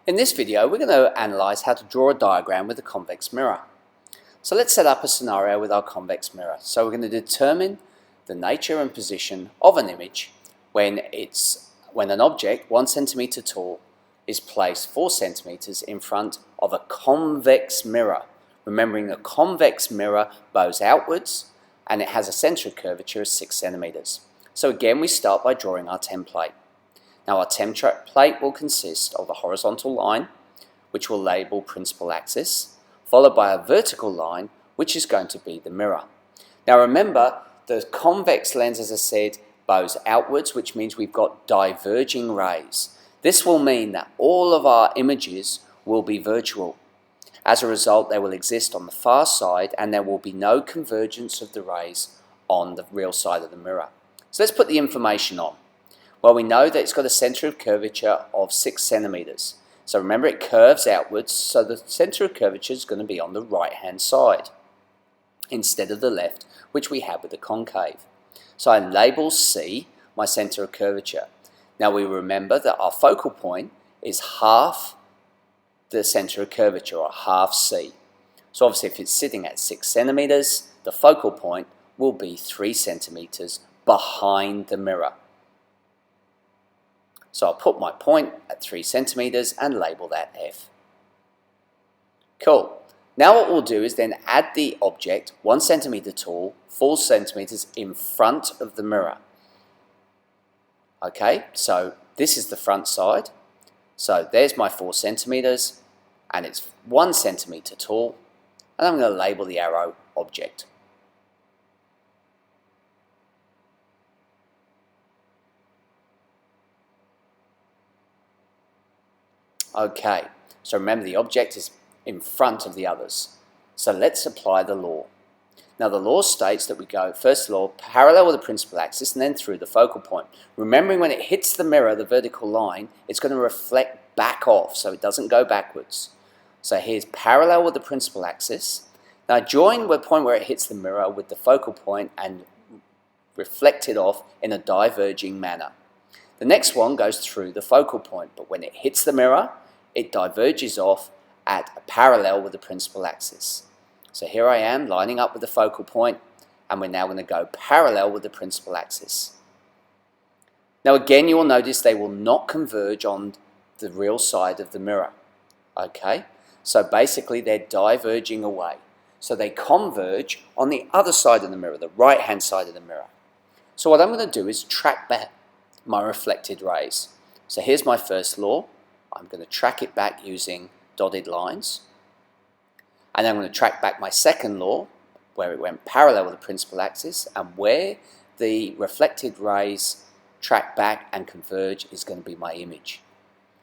In this video, we're going to analyze how to draw a diagram with a convex mirror. So let's set up a scenario with our convex mirror. So we're going to determine the nature and position of an image when an object 1 centimeter tall is placed 4 centimeters in front of a convex mirror. Remembering a convex mirror bows outwards and it has a center of curvature of 6 centimeters. So again, we start by drawing our template. Now our template will consist of a horizontal line, which we'll label principal axis, followed by a vertical line, which is going to be the mirror. Now remember, the convex lens, as I said, bows outwards, which means we've got diverging rays. This will mean that all of our images will be virtual. As a result, they will exist on the far side and there will be no convergence of the rays on the real side of the mirror. So let's put the information on. Well, we know that it's got a center of curvature of 6 centimeters. So remember, it curves outwards, so the center of curvature is going to be on the right-hand side instead of the left, which we have with the concave. So I label C my center of curvature. Now we remember that our focal point is half the center of curvature, or half C. So obviously if it's sitting at 6 centimeters, the focal point will be 3 centimeters behind the mirror. So I'll put my point at 3 centimeters and label that F. Cool. Now what we'll do is then add the object 1 centimeter tall, 4 centimeters in front of the mirror. Okay, so this is the front side. So there's my 4 centimeters and it's 1 centimeter tall, and I'm going to label the arrow object. Okay, so remember the object is in front of the others. So let's apply the law. Now the law states that we go, first law, parallel with the principal axis and then through the focal point. Remembering when it hits the mirror, the vertical line, it's going to reflect back off so it doesn't go backwards. So here's parallel with the principal axis. Now join the point where it hits the mirror with the focal point and reflect it off in a diverging manner. The next one goes through the focal point, but when it hits the mirror, it diverges off at a parallel with the principal axis. So here I am lining up with the focal point, and we're now going to go parallel with the principal axis. Now again, you will notice they will not converge on the real side of the mirror. Okay, so basically they're diverging away. So they converge on the other side of the mirror, the right hand side of the mirror. So what I'm going to do is track back my reflected rays. So here's my first law. I'm going to track it back using dotted lines. And I'm going to track back my second law, where it went parallel with the principal axis, and where the reflected rays track back and converge is going to be my image.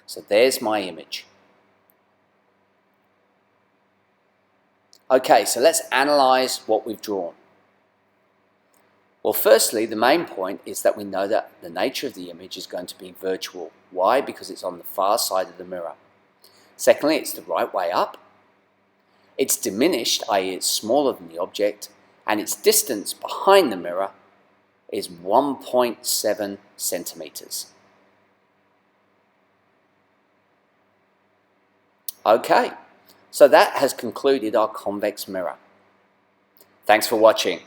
So there's my image. Okay, so let's analyze what we've drawn. Well, firstly, the main point is that we know that the nature of the image is going to be virtual. Why? Because it's on the far side of the mirror. Secondly, it's the right way up. It's diminished, i.e. it's smaller than the object, and its distance behind the mirror is 1.7 centimeters. Okay, so that has concluded our convex mirror. Thanks for watching.